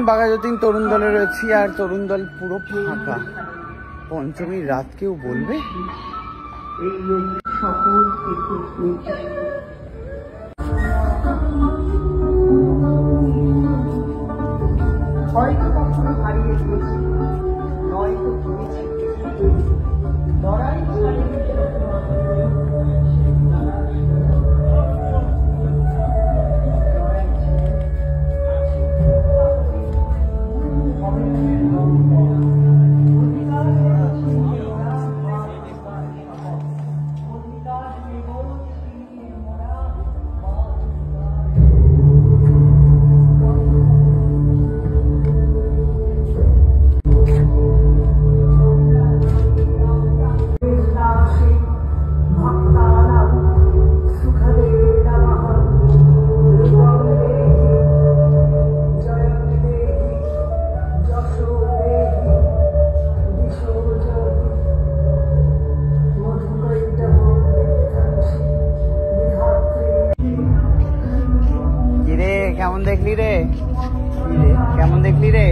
বাঘাযতীন তরুণ দলে রয়েছি, আর তরুণ দল পুরো ফাঁকা। পঞ্চমীর রাত কেউ বলবে? হয়তো কখনো হারিয়ে গিয়েছি, নয়তো ঘুরেছি লড়াই কেমন দেখলি রে? কেমন দেখলি রে?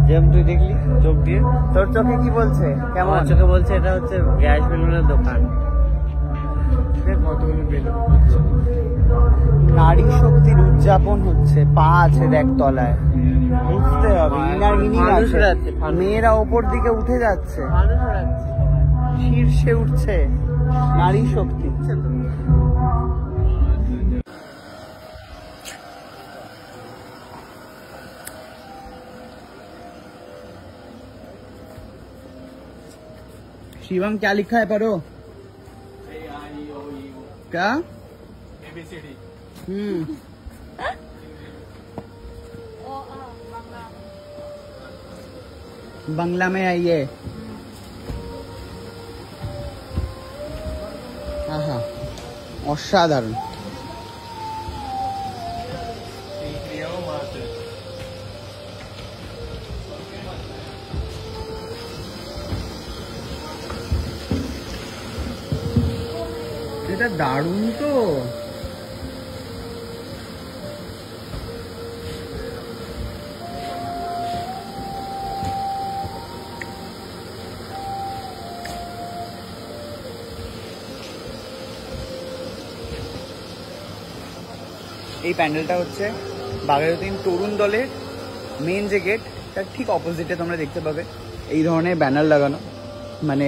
যেমন তুই দেখলি চোখ দিয়ে। তোর চোখে কি বলছে? কেমন চোখে বলছে এটা হচ্ছে গ্যাস বেলুনের দোকান। কতগুলো বেলুন হচ্ছে, নারী শক্তির উদযাপন হচ্ছে। পা আছে দেখ তলায়, বুঝতে হবে। মেয়েরা ওপর দিকে উঠে যাচ্ছে, শীর্ষে উঠছে। নারী শক্তি। शिवम क्या लिखा है पढ़ो? क्या? बांग्ला में आइए। आहा, असाधारण। এটা দারুণ তো। এই প্যান্ডেলটা হচ্ছে বাঘাযতীন তরুণ দলের মেন যে গেট, তার ঠিক অপোজিটে তোমরা দেখতে পাবে এই ধরনের ব্যানার লাগানো, মানে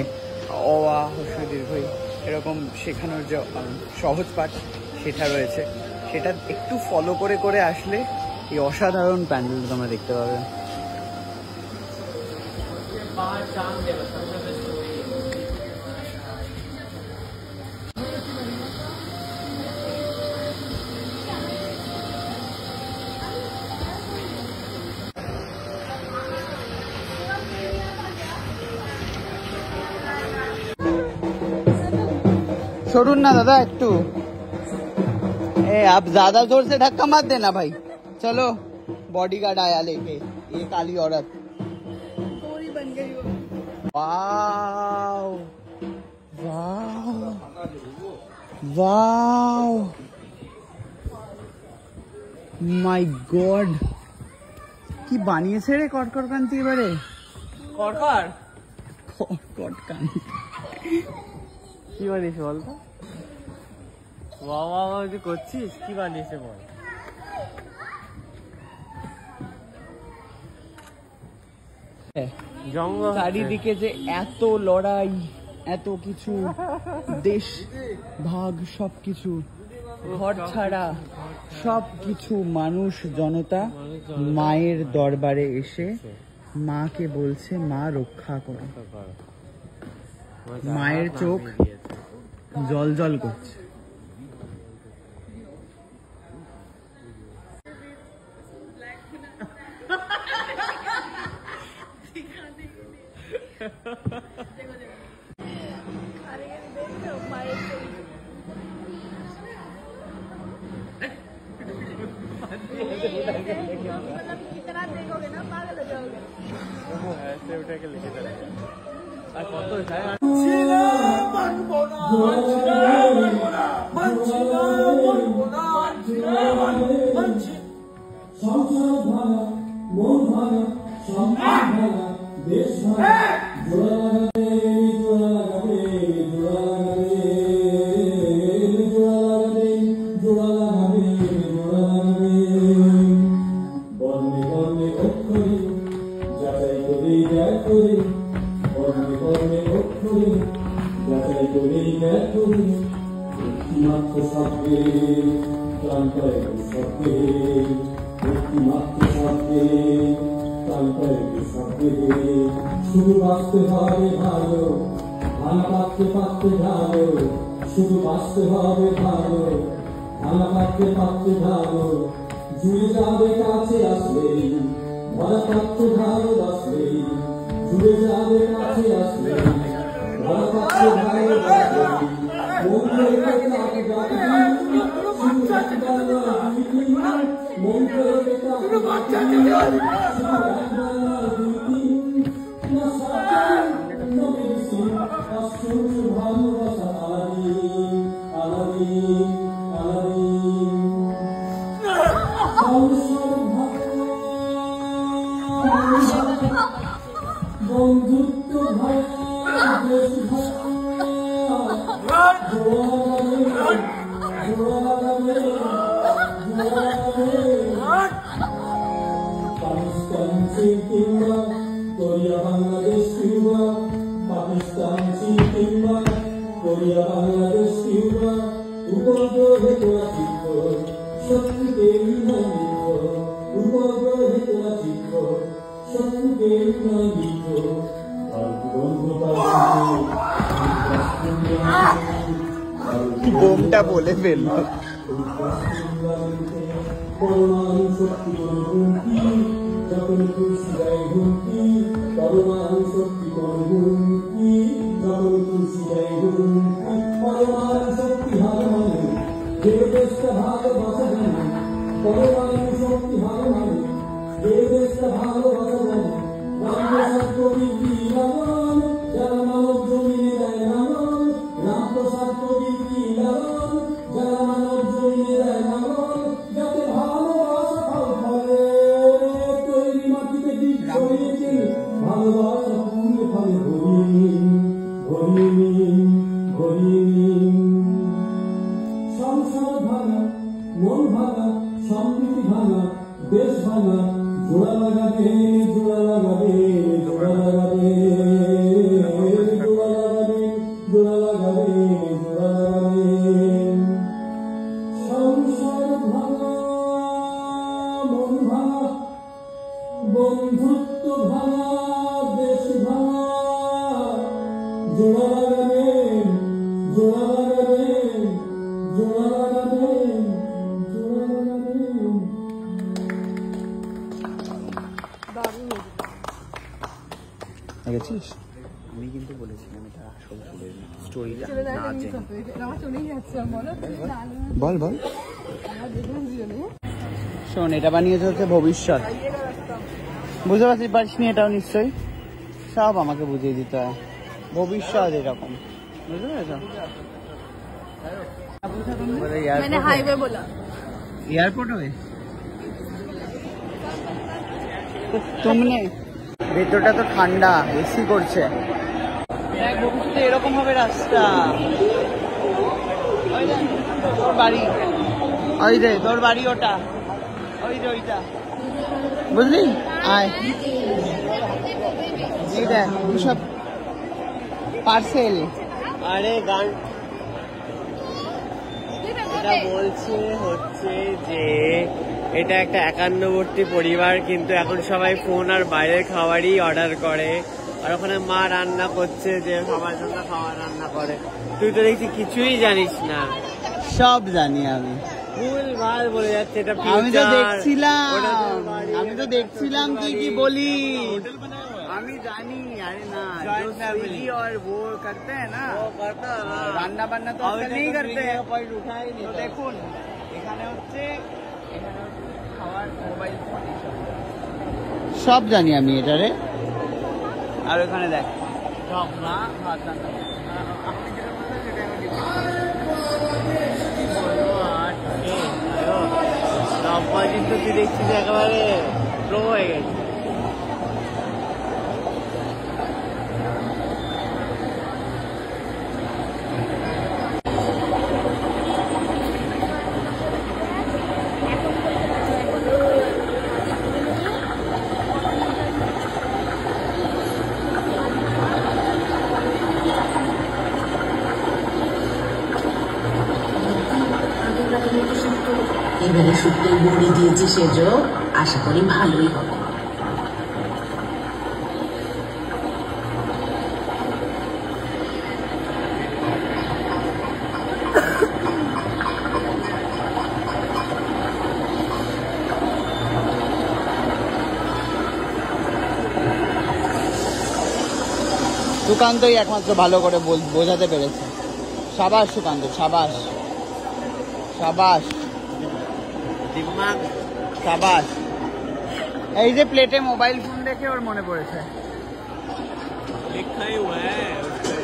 অ আ হ্রস্ব ই দীর্ঘ ই এরকম শেখানোর যে সহজ পাঠ সেটা রয়েছে। সেটা একটু ফলো করে করে আসলে এই অসাধারণ প্যান্ডেলটা তোমরা দেখতে পাবে। छोड़ून ना दादा एकटू, आप ज्यादा जोर से धक्का मत देना भाई। चलो बॉडीगार्ड आया लेके, ये काली औरत पूरी बन गई वो। वाव वाव वाव, माय गॉड, কি বানিয়েছে রে কটকট কান্তি। এবারে কটকট কটকট কান্তি কি বানিয়েছে বলতো? বাবা যে করছিস, কি বানিয়েছে বল? জঙ্গল, চারিদিকে যে এত লড়াই, এত কিছু, দেশ ভাগ, সবকিছু, ঘর ছাড়া সবকিছু, মানুষ জনতা মায়ের দরবারে এসে মাকে বলছে মা রক্ষা করো। মায়ের চোখ জল জল করছে। कितना देखोगे ना पागल हो जाओगे। ऐसे उठा के लेके चले আর কত যায়। সংসার ভাঙা মন ভাঙা শুধু বাঁচতে হবে ভালো, ভাঙা পাত্রে পাত্রে ঢালো, শুধু বাঁচতে হবে ভালো, ভাঙা পাত্রে পাত্রে ঢালো, জুড়ে যাবে কাছে আসলেই, ভরা পাত্রে ঢালো বাসলেই, জুড়ে যাবে কাছে আসলেই, ভরা পাত্রে ঢালো বাসলেই, মন থেকে তাকে ডাকবি, শুধু একবার নয় দুই তিন, মন থেকে তাকে ডাকবি, শুধু একবার নয় দুই তিন, না সাথে না মেডিসিন, আশ্চর্য ভালোবাসা আলাদিন, আলাদিন, আলাদিন। বন্ধুত্ব ভায়া দেশ ভায়া পাকিস্তান চীন কিংবা কোরিয়া বাংলাদেশ কিংবা পাকিস্তান চীন কিংবা কোরিয়া বাংলাদেশ কিংবা উপগ্রহে তোরা চিত্র শত্রুকে নয় মিত্র, উপগ্রহে তোরা চিত্র শত্রুকে নয় মিত্র, বোমটা বলে ফেললো। পরমাণু শক্তি কোন হুমকি, যখন তুলসী দেয় হুমকি, পরমাণু শক্তি কোন হুমকি, যখন তুলসী দেয় হুমকি, পরমাণু শক্তি ভালো মানে যে দেশটা ভালোবাসা জানে, পরমাণু শক্তি ভালো মানে যে দেশটা ভালোবাসা জানে, রামপ্রসাদ কবির কি লালন, যারা মানব জমিনে দেয় লালন, রামপ্রসাদ কবির কি লালন, যারা মানব জমিনে দেয় লালন, যাতে ভালোবাসা ফল ফলে, তৈরি মাটিতে বীজ ছড়িয়েছেন, ভালোবাসা ফুল ফলে ভরিয়ে নিন, ভরিয়ে নিন। সংসার ভাঙা, মন ভাঙা, সম্প্রীতি ভাঙা, দেশ ভাঙা, জোড়া লাগাবে, জোড়া লাগাবে, জোড়া লাগাবে, জোড়া লাগাবে, জোড়া লাগাবে, জোড়া লাগাবে। সংসার ভাঙা, মন ভাঙা, বন্ধুত্ব ভাঙা, দেশ ভাঙা, জোড়া লাগাবে, জোড়া লাগাবে, জোড়া লাগাবে, জোড়া লাগাবে। দেখেছিস, আমি কিন্তু বলেছিলাম এটা আসল স্টোরিটা না জেনে। বল বল। শোন, এটা বানিয়েছে হচ্ছে ভবিষ্যৎ, বুঝতে পারছিস? এটাও নিশ্চয়ই সব আমাকে বুঝিয়ে দিতে হয়। ভবিষ্যৎ এরকম, বুঝতে পেরেছো? एयरपोर्ट हुए तुमने ভেতরটা তো ঠান্ডা, এসি করছে। ভবিষ্যতে এরকম হবে রাস্তা। তোর বাড়ি ওই রে, তোর বাড়ি ওটা, ওই রে ওইটা, বুঝলি? আয়, এই দেখ সব পার্সেল। আরে গান এটা বলছে হচ্ছে যে এটা একটা একান্নবর্তী পরিবার, কিন্তু এখন সবাই ফোন আর বাইরের খাবারই অর্ডার করে, আর ওখানে মা রান্না করছে, যে সবার জন্য খাবার রান্না করে। তুই তো দেখছি কিছুই জানিস না। সব জানি আমি, ভুল ভাল বলে যাচ্ছে। এটা আমি তো দেখছিলাম তুই কি বলি। আমি জানি, আরে না स्विगी और वो करते हैं ना, রান্না বান্না তো नहीं करते हैं। তো দেখুন এখানে হচ্ছে খাওয়ার, মোবাইল ফোন সব জানি আমি এটারে। আর ওখানে দেখ ঢকনা, ভাত রান্না, আপনি যেটা বলছেন সেটাই আমি কিন্তু তুই দেখছিস একেবারে প্রো হয়ে গেছে। এবারে শুক্তোয় বড়ি দিয়েছি সেজো, আশা করি ভালোই হবে। সুকান্তই একমাত্র ভালো করে বোঝাতে পেরেছে। সাবাস সুকান্ত, সাবাস সাবাস সাবাস। এই যে প্লেটে মোবাইল ফোন দেখে ওর মনে পড়েছে। लिखा ही हुआ है उस पे,